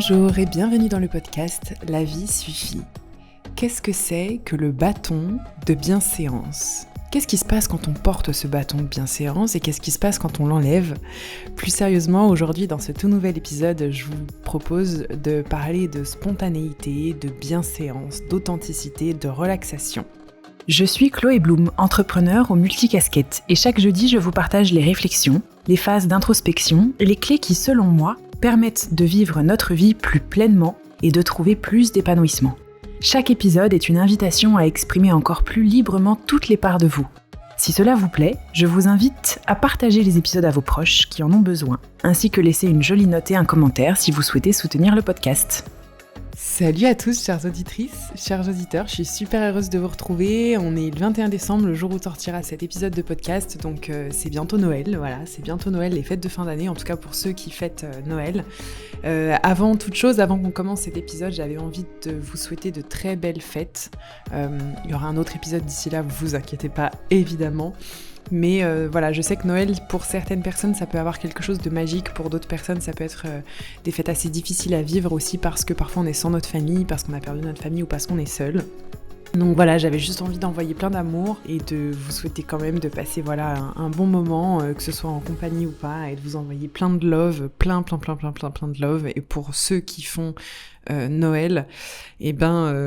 Bonjour et bienvenue dans le podcast La vie suffit. Qu'est-ce que c'est que le bâton de bienséance ? Qu'est-ce qui se passe quand on porte ce bâton de bienséance et qu'est-ce qui se passe quand on l'enlève ? Plus sérieusement, aujourd'hui, dans ce tout nouvel épisode, je vous propose de parler de spontanéité, de bienséance, d'authenticité, de relaxation. Je suis Chloé Bloom, entrepreneur aux multicasquettes, et chaque jeudi, je vous partage les réflexions, les phases d'introspection et les clés qui, selon moi, permettent de vivre notre vie plus pleinement et de trouver plus d'épanouissement. Chaque épisode est une invitation à exprimer encore plus librement toutes les parts de vous. Si cela vous plaît, je vous invite à partager les épisodes à vos proches qui en ont besoin, ainsi que laisser une jolie note et un commentaire si vous souhaitez soutenir le podcast. Salut à tous, chères auditrices, chers auditeurs, je suis super heureuse de vous retrouver. On est le 21 décembre, le jour où sortira cet épisode de podcast, donc c'est bientôt Noël, voilà, c'est bientôt Noël, les fêtes de fin d'année, en tout cas pour ceux qui fêtent Noël. Avant toute chose, avant qu'on commence cet épisode, j'avais envie de vous souhaiter de très belles fêtes. Il y aura un autre épisode d'ici là, vous inquiétez pas, évidemment. Mais voilà, je sais que Noël, pour certaines personnes, ça peut avoir quelque chose de magique. Pour d'autres personnes, ça peut être des fêtes assez difficiles à vivre aussi parce que parfois on est sans notre famille, parce qu'on a perdu notre famille ou parce qu'on est seul. Donc voilà, j'avais juste envie d'envoyer plein d'amour et de vous souhaiter quand même de passer voilà, un bon moment, que ce soit en compagnie ou pas, et de vous envoyer plein de love, plein de love. Et pour ceux qui font Noël,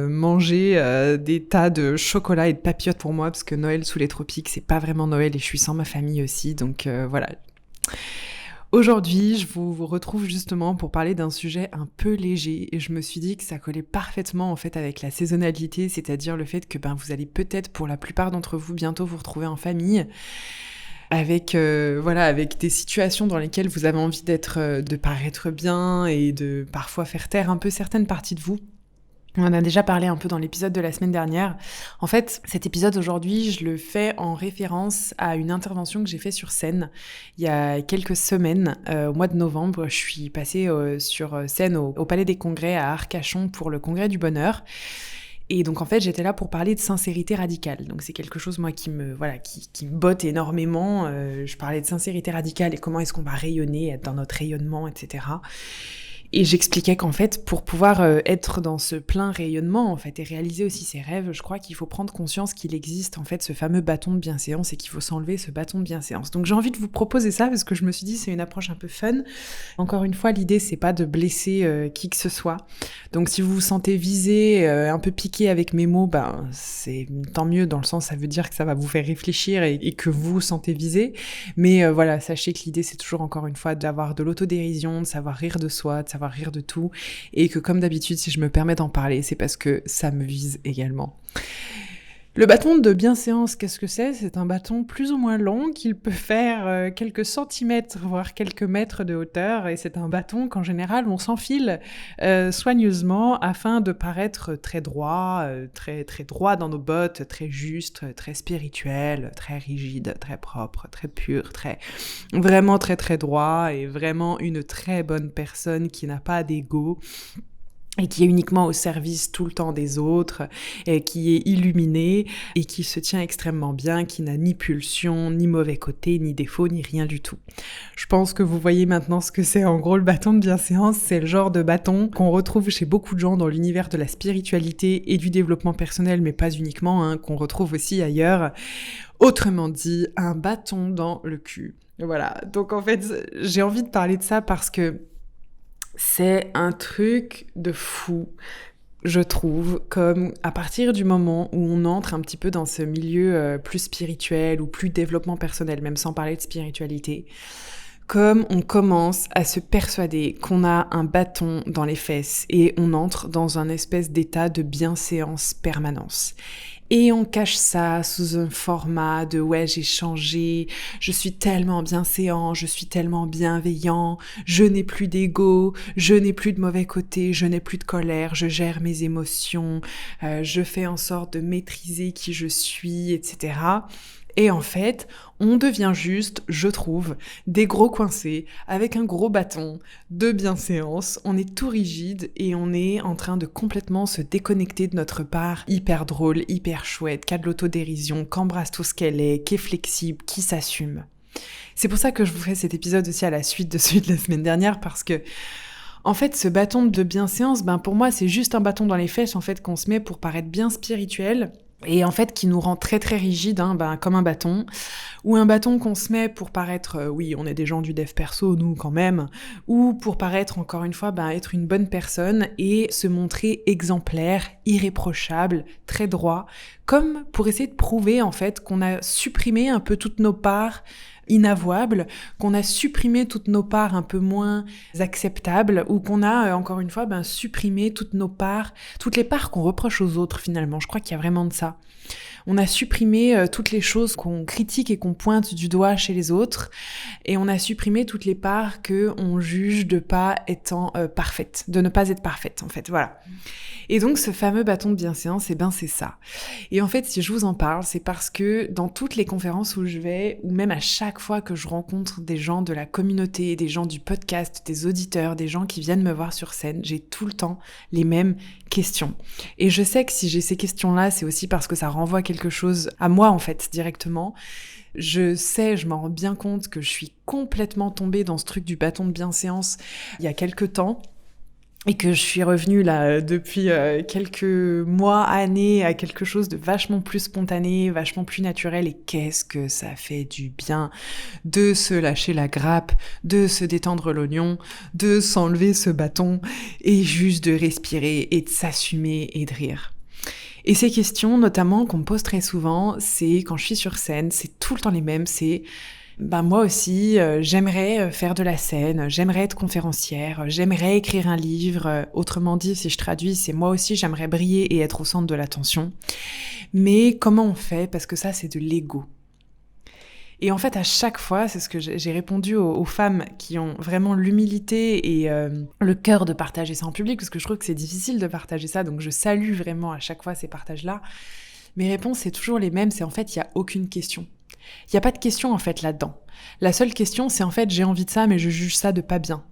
manger des tas de chocolat et de papillotes pour moi, parce que Noël sous les tropiques, c'est pas vraiment Noël et je suis sans ma famille aussi, donc voilà. Aujourd'hui, je vous retrouve justement pour parler d'un sujet un peu léger et je me suis dit que ça collait parfaitement en fait avec la saisonnalité, c'est-à-dire le fait que vous allez peut-être pour la plupart d'entre vous bientôt vous retrouver en famille avec des situations dans lesquelles vous avez envie de paraître bien et de parfois faire taire un peu certaines parties de vous. On en a déjà parlé un peu dans l'épisode de la semaine dernière. En fait, cet épisode aujourd'hui, je le fais en référence à une intervention que j'ai faite sur scène il y a quelques semaines. Au mois de novembre, je suis passée sur scène au Palais des Congrès à Arcachon pour le Congrès du Bonheur. Et donc en fait, j'étais là pour parler de sincérité radicale. Donc c'est quelque chose moi qui me botte énormément. Je parlais de sincérité radicale et comment est-ce qu'on va rayonner, être dans notre rayonnement, etc. Et j'expliquais qu'en fait, pour pouvoir être dans ce plein rayonnement en fait et réaliser aussi ses rêves, je crois qu'il faut prendre conscience qu'il existe en fait ce fameux bâton de bienséance et qu'il faut s'enlever ce bâton de bienséance. Donc j'ai envie de vous proposer ça parce que je me suis dit c'est une approche un peu fun. Encore une fois, l'idée c'est pas de blesser qui que ce soit. Donc si vous vous sentez visé, un peu piqué avec mes mots, c'est tant mieux dans le sens ça veut dire que ça va vous faire réfléchir et que vous vous sentez visé. Mais voilà, sachez que l'idée c'est toujours encore une fois d'avoir de l'autodérision, de savoir rire de soi, de savoir rire de tout, et que comme d'habitude, si je me permets d'en parler, c'est parce que ça me vise également. Le bâton de bienséance, qu'est-ce que c'est ? C'est un bâton plus ou moins long qu'il peut faire quelques centimètres, voire quelques mètres de hauteur, et c'est un bâton qu'en général on s'enfile soigneusement afin de paraître très droit, très droit dans nos bottes, très juste, très spirituel, très rigide, très propre, très pur, vraiment très droit, et vraiment une très bonne personne qui n'a pas d'ego et qui est uniquement au service tout le temps des autres, et qui est illuminé, et qui se tient extrêmement bien, qui n'a ni pulsion, ni mauvais côté, ni défaut, ni rien du tout. Je pense que vous voyez maintenant ce que c'est en gros le bâton de bienséance, c'est le genre de bâton qu'on retrouve chez beaucoup de gens dans l'univers de la spiritualité et du développement personnel, mais pas uniquement, qu'on retrouve aussi ailleurs. Autrement dit, un bâton dans le cul. Voilà, donc en fait, j'ai envie de parler de ça parce que c'est un truc de fou, je trouve, comme à partir du moment où on entre un petit peu dans ce milieu plus spirituel ou plus développement personnel, même sans parler de spiritualité, comme on commence à se persuader qu'on a un bâton dans les fesses et on entre dans un espèce d'état de bienséance permanence. Et on cache ça sous un format de « ouais, j'ai changé, je suis tellement bienséant, je suis tellement bienveillant, je n'ai plus d'ego, je n'ai plus de mauvais côté, je n'ai plus de colère, je gère mes émotions, je fais en sorte de maîtriser qui je suis, etc. » Et en fait, on devient juste, je trouve, des gros coincés avec un gros bâton de bienséance. On est tout rigide et on est en train de complètement se déconnecter de notre part hyper drôle, hyper chouette, qui a de l'autodérision, qu'embrasse tout ce qu'elle est, qui est flexible, qui s'assume. C'est pour ça que je vous fais cet épisode aussi à la suite de celui de la semaine dernière, parce que En fait, ce bâton de bienséance, pour moi, c'est juste un bâton dans les fesses, en fait, qu'on se met pour paraître bien spirituel et en fait, qui nous rend très, très rigide, comme un bâton. Ou un bâton qu'on se met pour paraître, oui, on est des gens du dev perso, nous, quand même, ou pour paraître, encore une fois, être une bonne personne et se montrer exemplaire, irréprochable, très droit, comme pour essayer de prouver, en fait, qu'on a supprimé un peu toutes nos parts inavouables, qu'on a supprimé toutes nos parts un peu moins acceptables, ou qu'on a, encore une fois, supprimé toutes nos parts, toutes les parts qu'on reproche aux autres, finalement. Je crois qu'il y a vraiment de ça. On a supprimé toutes les choses qu'on critique et qu'on pointe du doigt chez les autres, et on a supprimé toutes les parts que on juge de pas étant parfaite, de ne pas être parfaite, en fait, voilà. Et donc, ce fameux bâton de bienséance, c'est ça. Et en fait, si je vous en parle, c'est parce que dans toutes les conférences où je vais, ou même à chaque fois que je rencontre des gens de la communauté, des gens du podcast, des auditeurs, des gens qui viennent me voir sur scène, j'ai tout le temps les mêmes questions. Et je sais que si j'ai ces questions-là, c'est aussi parce que ça renvoie quelque chose à moi, en fait, directement. Je m'en rends bien compte que je suis complètement tombée dans ce truc du bâton de bienséance il y a quelques temps. Et que je suis revenue là depuis quelques mois, années, à quelque chose de vachement plus spontané, vachement plus naturel. Et qu'est-ce que ça fait du bien de se lâcher la grappe, de se détendre l'oignon, de s'enlever ce bâton et juste de respirer et de s'assumer et de rire. Et ces questions, notamment, qu'on me pose très souvent, c'est quand je suis sur scène, c'est tout le temps les mêmes, c'est... moi aussi, j'aimerais faire de la scène, j'aimerais être conférencière, j'aimerais écrire un livre. Autrement dit, si je traduis, c'est moi aussi, j'aimerais briller et être au centre de l'attention. Mais comment on fait ? Parce que ça, c'est de l'ego. Et en fait, à chaque fois, c'est ce que j'ai répondu aux femmes qui ont vraiment l'humilité et le cœur de partager ça en public, parce que je trouve que c'est difficile de partager ça, donc je salue vraiment à chaque fois ces partages-là. Mes réponses, c'est toujours les mêmes, c'est en fait, il n'y a aucune question. Il n'y a pas de question en fait là-dedans. La seule question, c'est en fait, j'ai envie de ça, mais je juge ça de pas bien.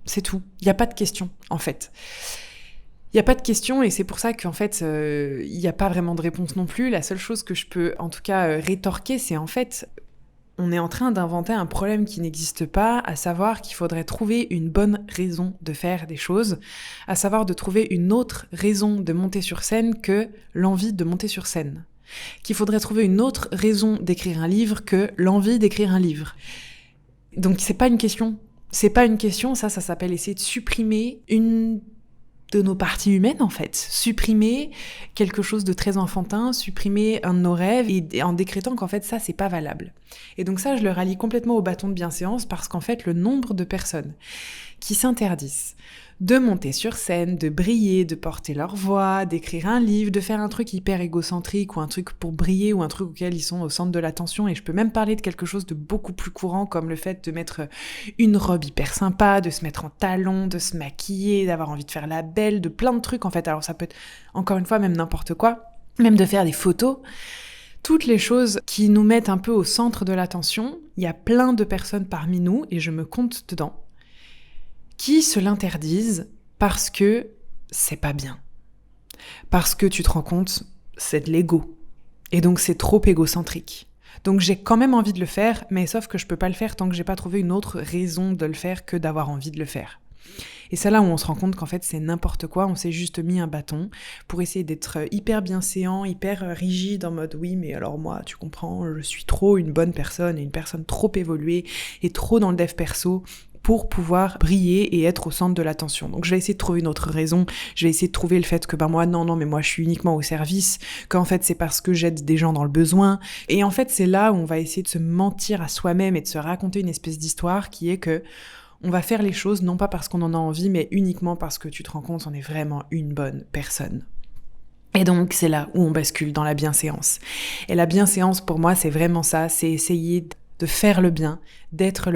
C'est tout. Il n'y a pas de question en fait. Il n'y a pas de question et c'est pour ça qu'en fait, il n'y a pas vraiment de réponse non plus. La seule chose que je peux en tout cas rétorquer, c'est en fait, on est en train d'inventer un problème qui n'existe pas, à savoir qu'il faudrait trouver une bonne raison de faire des choses, à savoir de trouver une autre raison de monter sur scène que l'envie de monter sur scène. Qu'il faudrait trouver une autre raison d'écrire un livre que l'envie d'écrire un livre. Donc c'est pas une question. C'est pas une question, ça s'appelle essayer de supprimer une de nos parties humaines en fait. Supprimer quelque chose de très enfantin, supprimer un de nos rêves et en décrétant qu'en fait ça c'est pas valable. Et donc ça je le rallie complètement au bâton de bienséance parce qu'en fait le nombre de personnes qui s'interdisent de monter sur scène, de briller, de porter leur voix, d'écrire un livre, de faire un truc hyper égocentrique ou un truc pour briller ou un truc auquel ils sont au centre de l'attention. Et je peux même parler de quelque chose de beaucoup plus courant comme le fait de mettre une robe hyper sympa, de se mettre en talons, de se maquiller, d'avoir envie de faire la belle, de plein de trucs en fait. Alors ça peut être encore une fois même n'importe quoi, même de faire des photos. Toutes les choses qui nous mettent un peu au centre de l'attention, il y a plein de personnes parmi nous, et je me compte dedans, qui se l'interdisent parce que c'est pas bien. Parce que tu te rends compte, c'est de l'ego. Et donc c'est trop égocentrique. Donc j'ai quand même envie de le faire, mais sauf que je peux pas le faire tant que j'ai pas trouvé une autre raison de le faire que d'avoir envie de le faire. Et c'est là où on se rend compte qu'en fait c'est n'importe quoi, on s'est juste mis un bâton pour essayer d'être hyper bienséant, hyper rigide en mode oui mais alors moi tu comprends, je suis trop une bonne personne et une personne trop évoluée et trop dans le dev perso pour pouvoir briller et être au centre de l'attention. Donc je vais essayer de trouver une autre raison, je vais essayer de trouver le fait que moi mais moi je suis uniquement au service, qu'en fait c'est parce que j'aide des gens dans le besoin. Et en fait c'est là où on va essayer de se mentir à soi-même et de se raconter une espèce d'histoire qui est que on va faire les choses non pas parce qu'on en a envie, mais uniquement parce que tu te rends compte on est vraiment une bonne personne. Et donc c'est là où on bascule dans la bienséance. Et la bienséance pour moi c'est vraiment ça, c'est essayer de faire le bien, d'être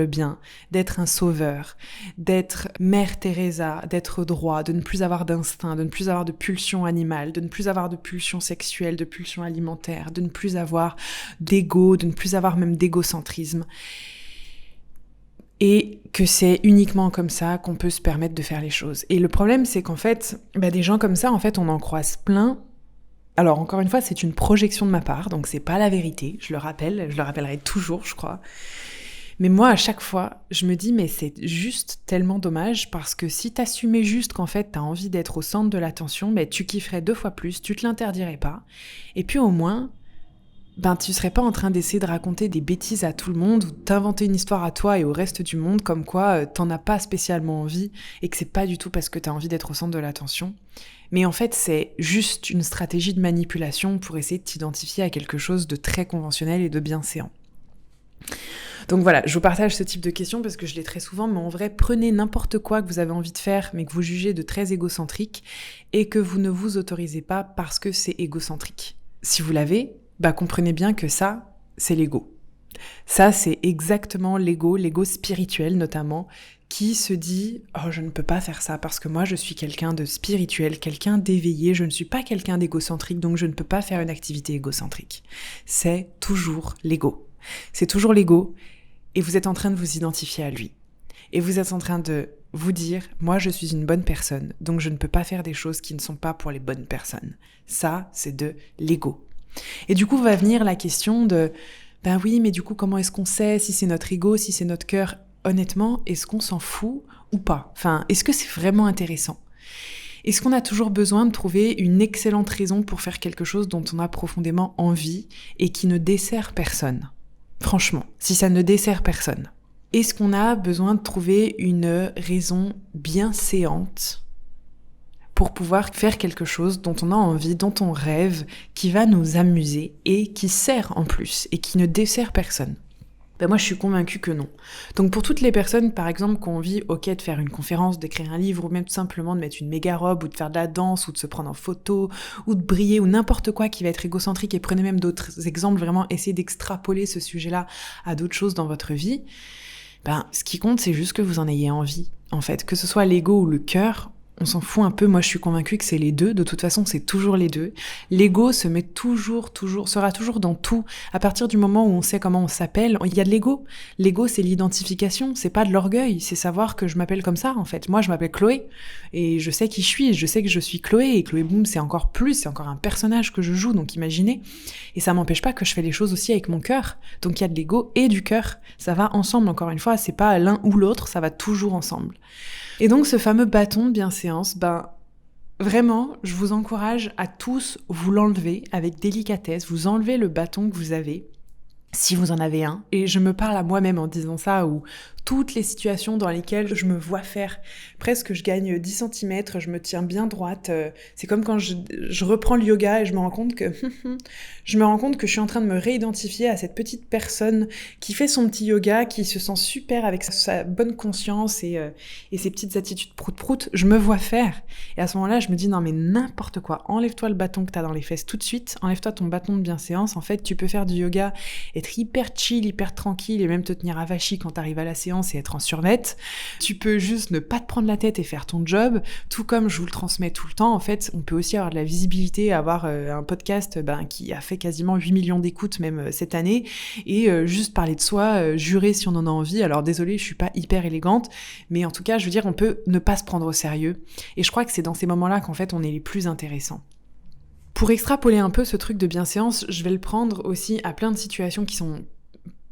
un sauveur, d'être Mère Teresa, d'être droit, de ne plus avoir d'instinct, de ne plus avoir de pulsion animale, de ne plus avoir de pulsion sexuelle, de pulsion alimentaire, de ne plus avoir d'ego, de ne plus avoir même d'égocentrisme. Et que c'est uniquement comme ça qu'on peut se permettre de faire les choses. Et le problème, c'est qu'en fait, des gens comme ça, en fait, on en croise plein. Alors, encore une fois, c'est une projection de ma part, donc c'est pas la vérité, je le rappelle, je le rappellerai toujours, je crois. Mais moi, à chaque fois, je me dis, mais c'est juste tellement dommage parce que si t'assumais juste qu'en fait, t'as envie d'être au centre de l'attention, ben, tu kifferais 2 fois plus, tu te l'interdirais pas. Et puis au moins, tu serais pas en train d'essayer de raconter des bêtises à tout le monde ou d'inventer une histoire à toi et au reste du monde comme quoi t'en as pas spécialement envie et que c'est pas du tout parce que t'as envie d'être au centre de l'attention. Mais en fait, c'est juste une stratégie de manipulation pour essayer de t'identifier à quelque chose de très conventionnel et de bienséant. Donc voilà, je vous partage ce type de questions parce que je l'ai très souvent, mais en vrai, prenez n'importe quoi que vous avez envie de faire, mais que vous jugez de très égocentrique et que vous ne vous autorisez pas parce que c'est égocentrique. Si vous l'avez, comprenez bien que ça, c'est l'ego. Ça, c'est exactement l'ego spirituel notamment, qui se dit « Oh, je ne peux pas faire ça parce que moi, je suis quelqu'un de spirituel, quelqu'un d'éveillé, je ne suis pas quelqu'un d'égocentrique, donc je ne peux pas faire une activité égocentrique. » C'est toujours l'ego. C'est toujours l'ego, et vous êtes en train de vous identifier à lui. Et vous êtes en train de vous dire « Moi, je suis une bonne personne, donc je ne peux pas faire des choses qui ne sont pas pour les bonnes personnes. » Ça, c'est de l'ego. Et du coup, va venir la question de « Ben oui, mais du coup, comment est-ce qu'on sait si c'est notre ego, si c'est notre cœur ?» Honnêtement, est-ce qu'on s'en fout ou pas ? Enfin, est-ce que c'est vraiment intéressant ? Est-ce qu'on a toujours besoin de trouver une excellente raison pour faire quelque chose dont on a profondément envie et qui ne dessert personne ? Franchement, si ça ne dessert personne. Est-ce qu'on a besoin de trouver une raison bienséante pour pouvoir faire quelque chose dont on a envie, dont on rêve, qui va nous amuser et qui sert en plus et qui ne dessert personne ? Moi, je suis convaincue que non. Donc, pour toutes les personnes, par exemple, qui ont envie, de faire une conférence, d'écrire un livre, ou même tout simplement de mettre une méga robe, ou de faire de la danse, ou de se prendre en photo, ou de briller, ou n'importe quoi qui va être égocentrique, et prenez même d'autres exemples, vraiment essayez d'extrapoler ce sujet-là à d'autres choses dans votre vie, ce qui compte, c'est juste que vous en ayez envie, en fait. Que ce soit l'ego ou le cœur, on s'en fout un peu, moi je suis convaincue que c'est les deux, de toute façon c'est toujours les deux. L'ego se met sera toujours dans tout. À partir du moment où on sait comment on s'appelle, il y a de l'ego. L'ego c'est l'identification, c'est pas de l'orgueil, c'est savoir que je m'appelle comme ça en fait. Moi je m'appelle Chloé, et je sais qui je suis, je sais que je suis Chloé, et Chloé Boom c'est encore plus, c'est encore un personnage que je joue, donc imaginez. Et ça m'empêche pas que je fais les choses aussi avec mon cœur. Donc il y a de l'ego et du cœur, ça va ensemble encore une fois, c'est pas l'un ou l'autre, ça va toujours ensemble. Et donc ce fameux bâton de bienséance, vraiment, je vous encourage à tous vous l'enlever avec délicatesse, vous enlevez le bâton que vous avez, si vous en avez un, et je me parle à moi-même en disant ça, ou toutes les situations dans lesquelles je me vois faire, presque je gagne 10 cm, je me tiens bien droite, c'est comme quand je reprends le yoga et je me rends compte que je suis en train de me réidentifier à cette petite personne qui fait son petit yoga, qui se sent super avec sa bonne conscience et ses petites attitudes prout-prout, je me vois faire. Et à ce moment-là, je me dis non mais n'importe quoi, enlève-toi le bâton que t'as dans les fesses tout de suite, enlève-toi ton bâton de bienséance, en fait tu peux faire du yoga, être hyper chill, hyper tranquille et même te tenir avachi quand t'arrives à la séance et être en survêt. Tu peux juste ne pas te prendre la tête et faire ton job, tout comme je vous le transmets tout le temps. En fait, on peut aussi avoir de la visibilité, avoir un podcast qui a fait quasiment 8 millions d'écoutes même cette année, et juste parler de soi, jurer si on en a envie. Alors désolée, je suis pas hyper élégante, mais en tout cas, je veux dire, on peut ne pas se prendre au sérieux. Et je crois que c'est dans ces moments-là qu'en fait, on est les plus intéressants. Pour extrapoler un peu ce truc de bienséance, je vais le prendre aussi à plein de situations qui sont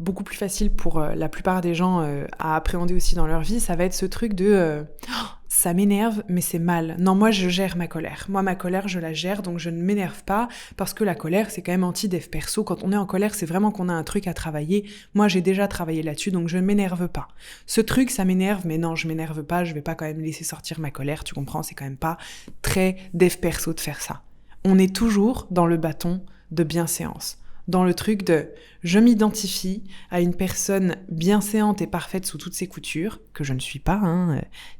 beaucoup plus facile pour la plupart des gens à appréhender aussi dans leur vie, ça va être ce truc de ça m'énerve, mais c'est mal. Non, moi je gère ma colère. Moi ma colère, je la gère, donc je ne m'énerve pas, parce que la colère, c'est quand même anti-dev perso. Quand on est en colère, c'est vraiment qu'on a un truc à travailler. Moi j'ai déjà travaillé là-dessus, donc je ne m'énerve pas. Ce truc, ça m'énerve, mais non, je m'énerve pas, je vais pas quand même laisser sortir ma colère, tu comprends, c'est quand même pas très dev perso de faire ça. On est toujours dans le bâton de bienséance. Dans le truc de je m'identifie à une personne bienséante et parfaite sous toutes ses coutures, que je ne suis pas,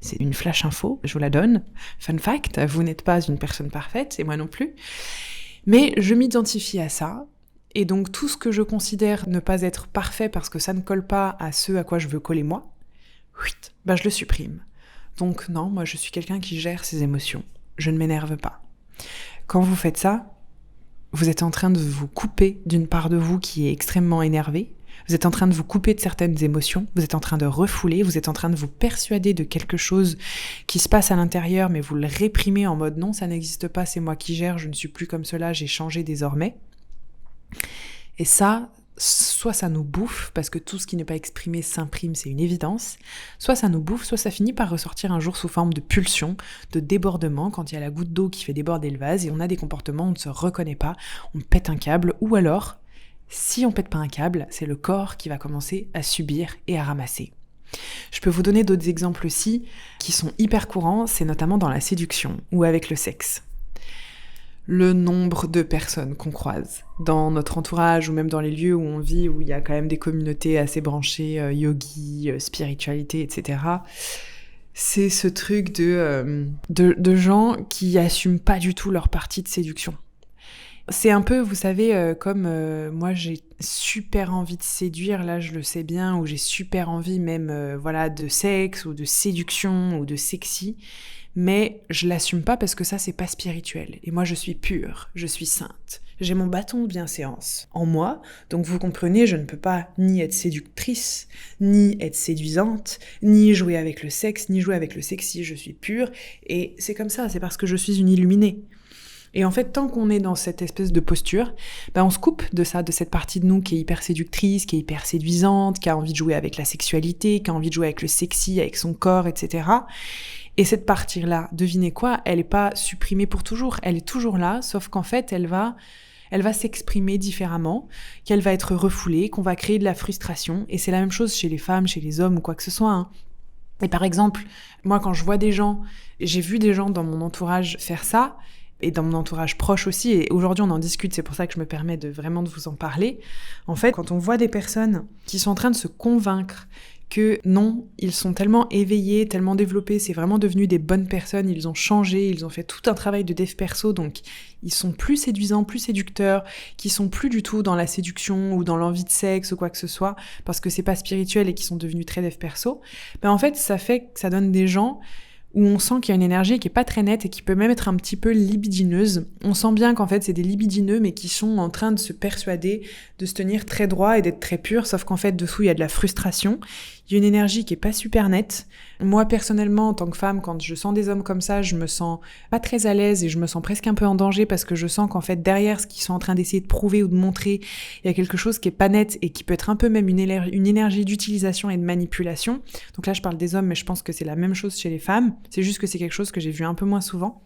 c'est une flash info, je vous la donne. Fun fact, vous n'êtes pas une personne parfaite, et moi non plus. Mais je m'identifie à ça, et donc tout ce que je considère ne pas être parfait parce que ça ne colle pas à ce à quoi je veux coller moi, je le supprime. Donc non, moi je suis quelqu'un qui gère ses émotions, je ne m'énerve pas. Quand vous faites ça, vous êtes en train de vous couper d'une part de vous qui est extrêmement énervée, vous êtes en train de vous couper de certaines émotions, vous êtes en train de refouler, vous êtes en train de vous persuader de quelque chose qui se passe à l'intérieur, mais vous le réprimez en mode non, ça n'existe pas, c'est moi qui gère, je ne suis plus comme cela, j'ai changé désormais. Et ça, soit ça nous bouffe, parce que tout ce qui n'est pas exprimé s'imprime, c'est une évidence, soit ça nous bouffe, soit ça finit par ressortir un jour sous forme de pulsion, de débordement, quand il y a la goutte d'eau qui fait déborder le vase, et on a des comportements où on ne se reconnaît pas, on pète un câble, ou alors, si on pète pas un câble, c'est le corps qui va commencer à subir et à ramasser. Je peux vous donner d'autres exemples aussi, qui sont hyper courants, c'est notamment dans la séduction, ou avec le sexe. Le nombre de personnes qu'on croise dans notre entourage ou même dans les lieux où on vit, où il y a quand même des communautés assez branchées, yogi, spiritualité, etc. C'est ce truc de gens qui assument pas du tout leur partie de séduction. C'est un peu, vous savez, comme moi j'ai super envie de séduire, là je le sais bien, ou j'ai super envie même de sexe ou de séduction ou de sexy, mais je l'assume pas parce que ça c'est pas spirituel. Et moi je suis pure, je suis sainte. J'ai mon bâton de bienséance en moi, donc vous comprenez, je ne peux pas ni être séductrice, ni être séduisante, ni jouer avec le sexe, ni jouer avec le sexy, je suis pure, et c'est comme ça, c'est parce que je suis une illuminée. Et en fait, tant qu'on est dans cette espèce de posture, on se coupe de ça, de cette partie de nous qui est hyper séductrice, qui est hyper séduisante, qui a envie de jouer avec la sexualité, qui a envie de jouer avec le sexy, avec son corps, etc. Et cette partie-là, devinez quoi, elle n'est pas supprimée pour toujours, elle est toujours là, sauf qu'en fait, elle va s'exprimer différemment, qu'elle va être refoulée, qu'on va créer de la frustration. Et c'est la même chose chez les femmes, chez les hommes ou quoi que ce soit, hein. Et par exemple, moi quand je vois des gens, j'ai vu des gens dans mon entourage faire ça, et dans mon entourage proche aussi, et aujourd'hui on en discute, c'est pour ça que je me permets de vous en parler. En fait, quand on voit des personnes qui sont en train de se convaincre que non, ils sont tellement éveillés, tellement développés, c'est vraiment devenu des bonnes personnes, ils ont changé, ils ont fait tout un travail de dev perso, donc ils sont plus séduisants, plus séducteurs, qui sont plus du tout dans la séduction ou dans l'envie de sexe ou quoi que ce soit, parce que c'est pas spirituel et qui sont devenus très dev perso, en fait ça fait que ça donne des gens où on sent qu'il y a une énergie qui est pas très nette et qui peut même être un petit peu libidineuse. On sent bien qu'en fait c'est des libidineux mais qui sont en train de se persuader de se tenir très droit et d'être très purs, sauf qu'en fait dessous il y a de la frustration, il y a une énergie qui est pas super nette. Moi personnellement en tant que femme, quand je sens des hommes comme ça, je me sens pas très à l'aise et je me sens presque un peu en danger parce que je sens qu'en fait derrière ce qu'ils sont en train d'essayer de prouver ou de montrer, il y a quelque chose qui est pas net et qui peut être un peu même une énergie d'utilisation et de manipulation. Donc là je parle des hommes mais je pense que c'est la même chose chez les femmes, c'est juste que c'est quelque chose que j'ai vu un peu moins souvent.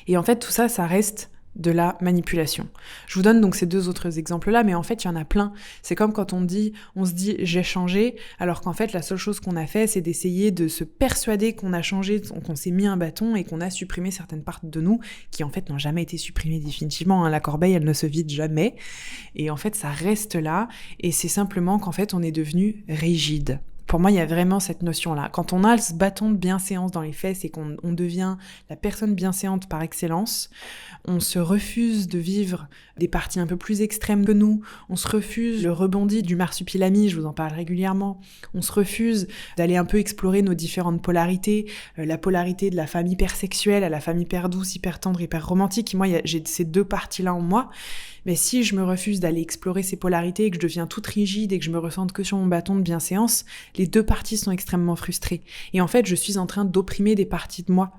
Et en fait tout ça, ça reste de la manipulation. Je vous donne donc ces deux autres exemples-là, mais en fait, il y en a plein. C'est comme quand on se dit j'ai changé, alors qu'en fait, la seule chose qu'on a fait, c'est d'essayer de se persuader qu'on a changé, qu'on s'est mis un bâton et qu'on a supprimé certaines parties de nous qui, en fait, n'ont jamais été supprimées définitivement. La corbeille, elle ne se vide jamais. Et en fait, ça reste là. Et c'est simplement qu'en fait, on est devenu rigide. Pour moi, il y a vraiment cette notion-là. Quand on a ce bâton de bienséance dans les fesses et qu'on devient la personne bienséante par excellence, on se refuse de vivre des parties un peu plus extrêmes que nous, on se refuse le rebondi du marsupilami, je vous en parle régulièrement, on se refuse d'aller un peu explorer nos différentes polarités, la polarité de la femme hypersexuelle à la femme hyper douce, hyper tendre, hyper romantique. Moi, j'ai ces deux parties-là en moi. Mais si je me refuse d'aller explorer ces polarités et que je deviens toute rigide et que je me ressente que sur mon bâton de bienséance, les deux parties sont extrêmement frustrées. Et en fait, je suis en train d'opprimer des parties de moi.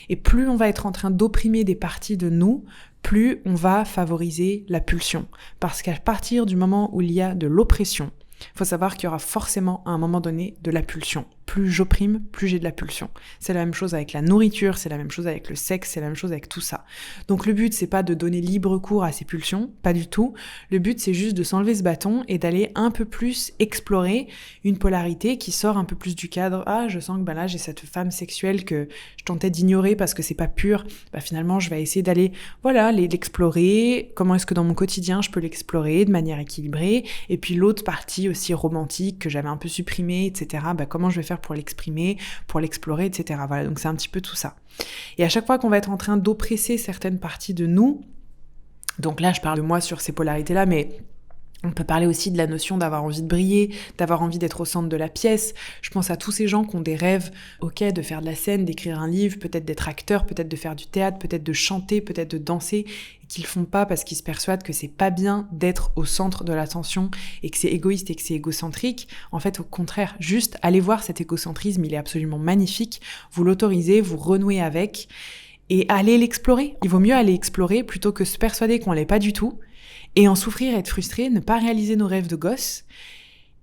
Et plus on va être en train d'opprimer des parties de nous, plus on va favoriser la pulsion. Parce qu'à partir du moment où il y a de l'oppression, il faut savoir qu'il y aura forcément à un moment donné de la pulsion. Plus j'opprime, plus j'ai de la pulsion. C'est la même chose avec la nourriture, c'est la même chose avec le sexe, c'est la même chose avec tout ça. Donc le but, c'est pas de donner libre cours à ces pulsions, pas du tout. Le but, c'est juste de s'enlever ce bâton et d'aller un peu plus explorer une polarité qui sort un peu plus du cadre. Ah, je sens que là, j'ai cette femme sexuelle que je tentais d'ignorer parce que c'est pas pur. Finalement, je vais essayer d'aller, l'explorer. Comment est-ce que dans mon quotidien, je peux l'explorer de manière équilibrée? Et puis l'autre partie aussi romantique que j'avais un peu supprimée, etc. Comment je vais faire pour l'exprimer, pour l'explorer, etc. Voilà, donc c'est un petit peu tout ça. Et à chaque fois qu'on va être en train d'oppresser certaines parties de nous, donc là je parle de moi sur ces polarités-là, mais on peut parler aussi de la notion d'avoir envie de briller, d'avoir envie d'être au centre de la pièce. Je pense à tous ces gens qui ont des rêves, de faire de la scène, d'écrire un livre, peut-être d'être acteur, peut-être de faire du théâtre, peut-être de chanter, peut-être de danser, et qu'ils le font pas parce qu'ils se persuadent que c'est pas bien d'être au centre de l'attention et que c'est égoïste et que c'est égocentrique. En fait, au contraire, juste allez voir cet égocentrisme, il est absolument magnifique. Vous l'autorisez, vous renouez avec et allez l'explorer. Il vaut mieux aller explorer plutôt que se persuader qu'on l'est pas du tout et en souffrir, être frustré, ne pas réaliser nos rêves de gosse,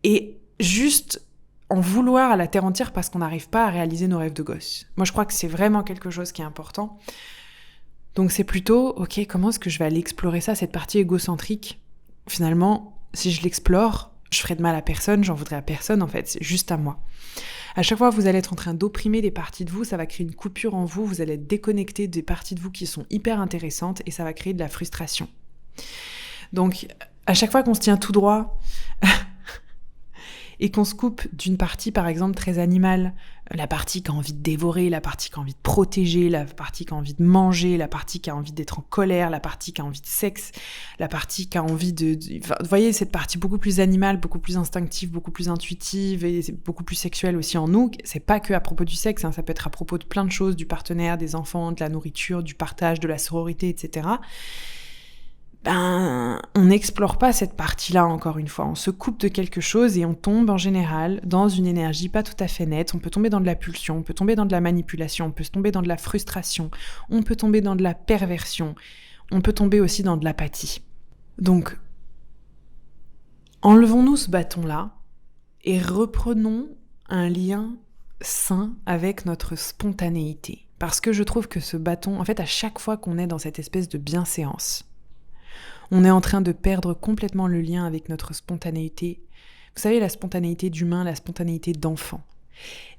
et juste en vouloir à la terre entière parce qu'on n'arrive pas à réaliser nos rêves de gosse. Moi, je crois que c'est vraiment quelque chose qui est important. Donc c'est plutôt, ok, comment est-ce que je vais aller explorer ça, cette partie égocentrique ? Finalement, si je l'explore, je ferai de mal à personne, j'en voudrais à personne en fait, c'est juste à moi. À chaque fois que vous allez être en train d'opprimer des parties de vous, ça va créer une coupure en vous, vous allez être déconnecté des parties de vous qui sont hyper intéressantes et ça va créer de la frustration. Donc, à chaque fois qu'on se tient tout droit et qu'on se coupe d'une partie, par exemple, très animale, la partie qui a envie de dévorer, la partie qui a envie de protéger, la partie qui a envie de manger, la partie qui a envie d'être en colère, la partie qui a envie de sexe, la partie qui a envie enfin, vous voyez, cette partie beaucoup plus animale, beaucoup plus instinctive, beaucoup plus intuitive et beaucoup plus sexuelle aussi en nous. C'est pas que à propos du sexe, hein, ça peut être à propos de plein de choses, du partenaire, des enfants, de la nourriture, du partage, de la sororité, etc. On n'explore pas cette partie-là encore une fois. On se coupe de quelque chose et on tombe en général dans une énergie pas tout à fait nette. On peut tomber dans de la pulsion, on peut tomber dans de la manipulation, on peut tomber dans de la frustration, on peut tomber dans de la perversion, on peut tomber aussi dans de l'apathie. Donc, enlevons-nous ce bâton-là et reprenons un lien sain avec notre spontanéité. Parce que je trouve que ce bâton, en fait, à chaque fois qu'on est dans cette espèce de bienséance, on est en train de perdre complètement le lien avec notre spontanéité. Vous savez, la spontanéité d'humain, la spontanéité d'enfant.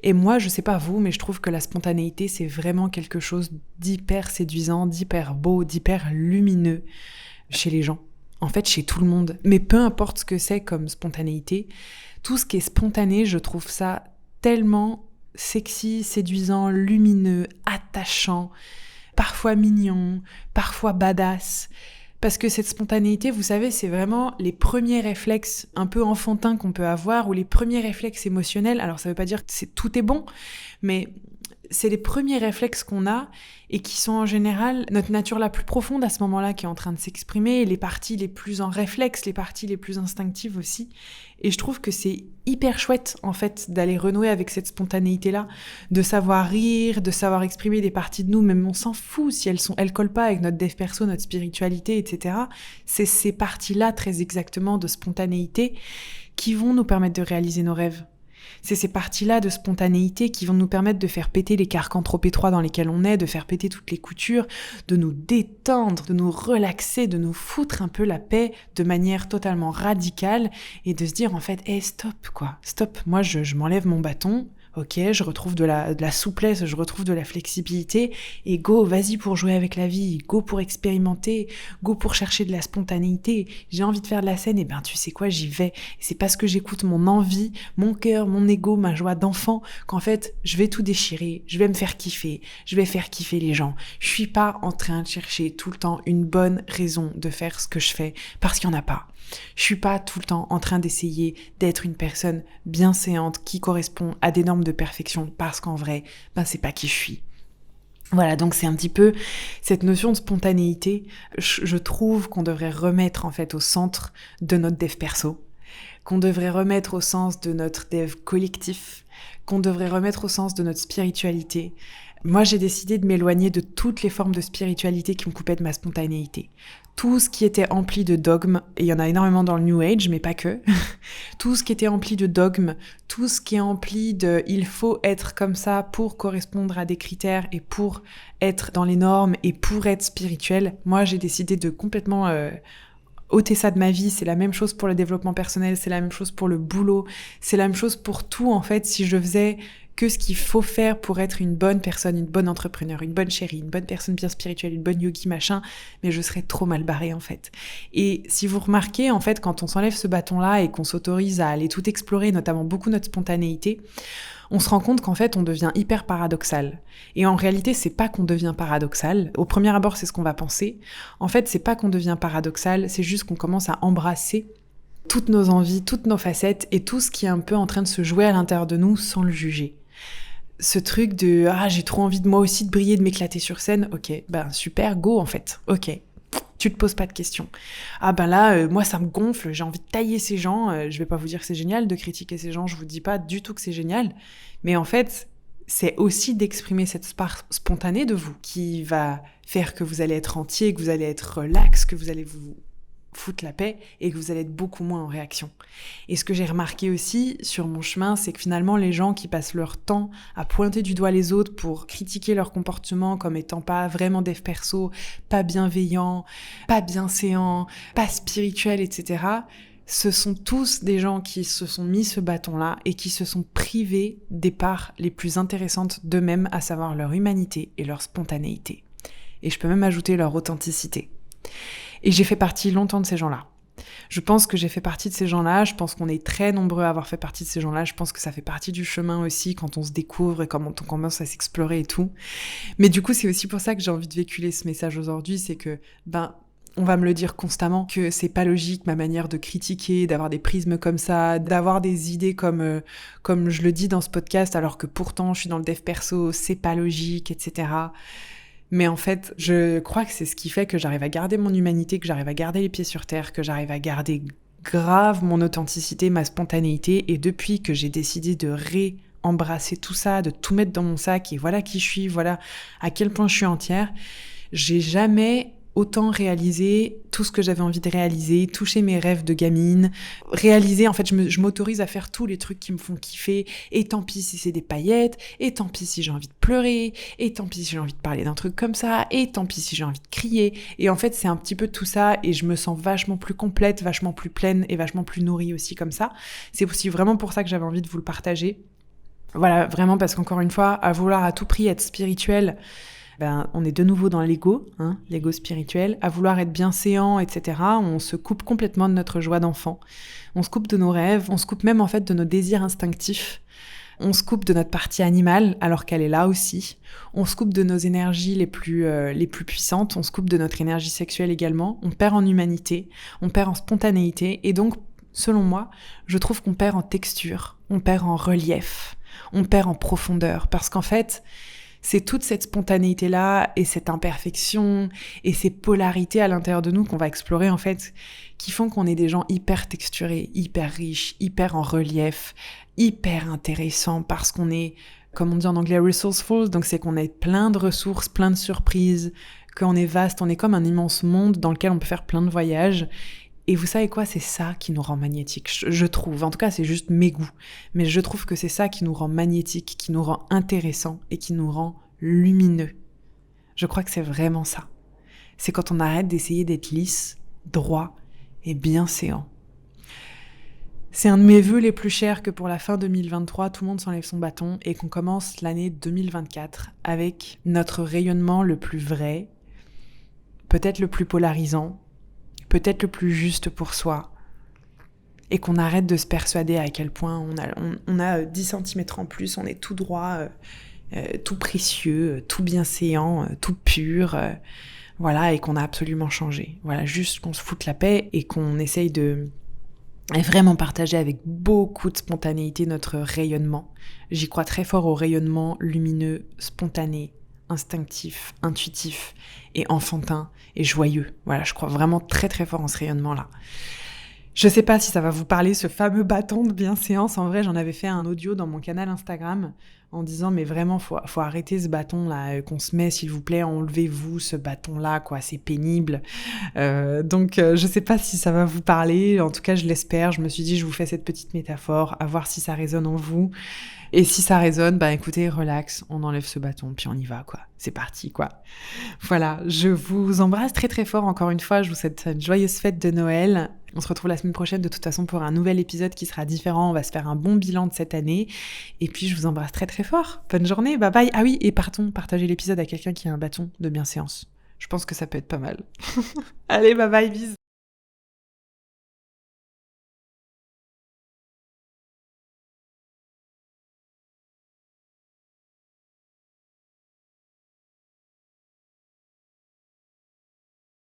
Et moi, je sais pas vous, mais je trouve que la spontanéité, c'est vraiment quelque chose d'hyper séduisant, d'hyper beau, d'hyper lumineux chez les gens. En fait, chez tout le monde. Mais peu importe ce que c'est comme spontanéité, tout ce qui est spontané, je trouve ça tellement sexy, séduisant, lumineux, attachant, parfois mignon, parfois badass. Parce que cette spontanéité, vous savez, c'est vraiment les premiers réflexes un peu enfantins qu'on peut avoir, ou les premiers réflexes émotionnels. Alors ça veut pas dire que tout est bon, mais c'est les premiers réflexes qu'on a et qui sont en général notre nature la plus profonde à ce moment-là qui est en train de s'exprimer, les parties les plus en réflexe, les parties les plus instinctives aussi. Et je trouve que c'est hyper chouette en fait d'aller renouer avec cette spontanéité-là, de savoir rire, de savoir exprimer des parties de nous, même on s'en fout si elles collent pas avec notre dev perso, notre spiritualité, etc. C'est ces parties-là très exactement de spontanéité qui vont nous permettre de réaliser nos rêves. C'est ces parties-là de spontanéité qui vont nous permettre de faire péter les carcans trop étroits dans lesquels on est, de faire péter toutes les coutures, de nous détendre, de nous relaxer, de nous foutre un peu la paix de manière totalement radicale et de se dire en fait, hey, stop quoi, stop, moi je m'enlève mon bâton, ok, je retrouve de la souplesse, je retrouve de la flexibilité et go, vas-y pour jouer avec la vie, go pour expérimenter, go pour chercher de la spontanéité. J'ai envie de faire de la scène, et ben tu sais quoi, j'y vais. Et c'est parce que j'écoute mon envie, mon cœur, mon ego, ma joie d'enfant qu'en fait, je vais tout déchirer, je vais me faire kiffer, je vais faire kiffer les gens. Je suis pas en train de chercher tout le temps une bonne raison de faire ce que je fais parce qu'il y en a pas. Je suis pas tout le temps en train d'essayer d'être une personne bienséante qui correspond à des normes de perfection parce qu'en vrai, c'est pas qui je suis. Voilà, donc c'est un petit peu cette notion de spontanéité, je trouve qu'on devrait remettre en fait au centre de notre dev perso, qu'on devrait remettre au sens de notre dev collectif, qu'on devrait remettre au sens de notre spiritualité. Moi, j'ai décidé de m'éloigner de toutes les formes de spiritualité qui me coupaient de ma spontanéité. Tout ce qui était empli de dogmes, et il y en a énormément dans le New Age, mais pas que, tout ce qui était empli de dogmes, tout ce qui est empli de « il faut être comme ça pour correspondre à des critères et pour être dans les normes et pour être spirituel », moi j'ai décidé de complètement ôter ça de ma vie. C'est la même chose pour le développement personnel, c'est la même chose pour le boulot, c'est la même chose pour tout en fait. Si je faisais que ce qu'il faut faire pour être une bonne personne, une bonne entrepreneur, une bonne chérie, une bonne personne bien spirituelle, une bonne yogi, machin, mais je serais trop mal barrée en fait. Et si vous remarquez, en fait, quand on s'enlève ce bâton-là et qu'on s'autorise à aller tout explorer, notamment beaucoup notre spontanéité, on se rend compte qu'en fait, on devient hyper paradoxal. Et en réalité, c'est pas qu'on devient paradoxal. Au premier abord, c'est ce qu'on va penser. En fait, c'est pas qu'on devient paradoxal, c'est juste qu'on commence à embrasser toutes nos envies, toutes nos facettes et tout ce qui est un peu en train de se jouer à l'intérieur de nous sans le juger. Ce truc de « ah, j'ai trop envie de moi aussi de briller, de m'éclater sur scène », ok, super, go en fait, ok. Tu te poses pas de questions. Ah là, moi ça me gonfle, j'ai envie de tailler ces gens, je vais pas vous dire que c'est génial de critiquer ces gens, je vous dis pas du tout que c'est génial, mais en fait, c'est aussi d'exprimer cette part spontanée de vous qui va faire que vous allez être entier, que vous allez être relax, que vous allez vous foutre la paix et que vous allez être beaucoup moins en réaction. Et ce que j'ai remarqué aussi sur mon chemin, c'est que finalement, les gens qui passent leur temps à pointer du doigt les autres pour critiquer leur comportement comme étant pas vraiment dev perso, pas bienveillant, pas bienséant, pas spirituel, etc., ce sont tous des gens qui se sont mis ce bâton-là et qui se sont privés des parts les plus intéressantes d'eux-mêmes, à savoir leur humanité et leur spontanéité. Et je peux même ajouter leur authenticité. Et j'ai fait partie longtemps de ces gens-là. Je pense que j'ai fait partie de ces gens-là, je pense qu'on est très nombreux à avoir fait partie de ces gens-là, je pense que ça fait partie du chemin aussi quand on se découvre et quand on commence à s'explorer et tout. Mais du coup, c'est aussi pour ça que j'ai envie de véhiculer ce message aujourd'hui, c'est que, on va me le dire constamment, que c'est pas logique ma manière de critiquer, d'avoir des prismes comme ça, d'avoir des idées comme je le dis dans ce podcast, alors que pourtant je suis dans le dev perso, c'est pas logique, etc. Mais en fait, je crois que c'est ce qui fait que j'arrive à garder mon humanité, que j'arrive à garder les pieds sur terre, que j'arrive à garder grave mon authenticité, ma spontanéité. Et depuis que j'ai décidé de embrasser tout ça, de tout mettre dans mon sac, et voilà qui je suis, voilà à quel point je suis entière, j'ai jamais autant réaliser tout ce que j'avais envie de réaliser, toucher mes rêves de gamine, réaliser, en fait, je m'autorise à faire tous les trucs qui me font kiffer, et tant pis si c'est des paillettes, et tant pis si j'ai envie de pleurer, et tant pis si j'ai envie de parler d'un truc comme ça, et tant pis si j'ai envie de crier, et en fait, c'est un petit peu tout ça, et je me sens vachement plus complète, vachement plus pleine, et vachement plus nourrie aussi comme ça. C'est aussi vraiment pour ça que j'avais envie de vous le partager. Voilà, vraiment, parce qu'encore une fois, à vouloir à tout prix être spirituel, on est de nouveau dans l'ego, l'ego spirituel, à vouloir être bienséant, etc. On se coupe complètement de notre joie d'enfant. On se coupe de nos rêves, on se coupe même en fait de nos désirs instinctifs. On se coupe de notre partie animale, alors qu'elle est là aussi. On se coupe de nos énergies les plus puissantes. On se coupe de notre énergie sexuelle également. On perd en humanité, on perd en spontanéité. Et donc, selon moi, je trouve qu'on perd en texture, on perd en relief, on perd en profondeur. Parce qu'en fait, c'est toute cette spontanéité-là et cette imperfection et ces polarités à l'intérieur de nous qu'on va explorer en fait, qui font qu'on est des gens hyper texturés, hyper riches, hyper en relief, hyper intéressants parce qu'on est, comme on dit en anglais, resourceful, donc c'est qu'on a plein de ressources, plein de surprises, qu'on est vaste, on est comme un immense monde dans lequel on peut faire plein de voyages. Et vous savez quoi, c'est ça qui nous rend magnétiques, je trouve. En tout cas, c'est juste mes goûts. Mais je trouve que c'est ça qui nous rend magnétiques, qui nous rend intéressants et qui nous rend lumineux. Je crois que c'est vraiment ça. C'est quand on arrête d'essayer d'être lisse, droit et bienséant. C'est un de mes vœux les plus chers que pour la fin 2023, tout le monde s'enlève son bâton et qu'on commence l'année 2024 avec notre rayonnement le plus vrai, peut-être le plus polarisant, peut-être le plus juste pour soi, et qu'on arrête de se persuader à quel point on a 10 cm en plus, on est tout droit, tout précieux, tout bienséant, tout pur, voilà, et qu'on a absolument changé. Voilà, juste qu'on se foute la paix et qu'on essaye de vraiment partager avec beaucoup de spontanéité notre rayonnement. J'y crois très fort au rayonnement lumineux, spontané, instinctif, intuitif et enfantin et joyeux. Voilà, je crois vraiment très très fort en ce rayonnement-là. Je sais pas si ça va vous parler, ce fameux bâton de bienséance. En vrai, j'en avais fait un audio dans mon canal Instagram en disant mais vraiment faut arrêter ce bâton-là qu'on se met, s'il vous plaît, enlevez-vous ce bâton-là, quoi, c'est pénible. Donc je sais pas si ça va vous parler, en tout cas je l'espère. Je me suis dit je vous fais cette petite métaphore, à voir si ça résonne en vous. Et si ça résonne, écoutez, relax, on enlève ce bâton, puis on y va, quoi. C'est parti, quoi. Voilà, je vous embrasse très très fort encore une fois, je vous souhaite une joyeuse fête de Noël. On se retrouve la semaine prochaine de toute façon pour un nouvel épisode qui sera différent, on va se faire un bon bilan de cette année. Et puis je vous embrasse très très fort. Bonne journée, bye bye. Ah oui, et partagez l'épisode à quelqu'un qui a un bâton de bienséance. Je pense que ça peut être pas mal. Allez, bye bye, bisous.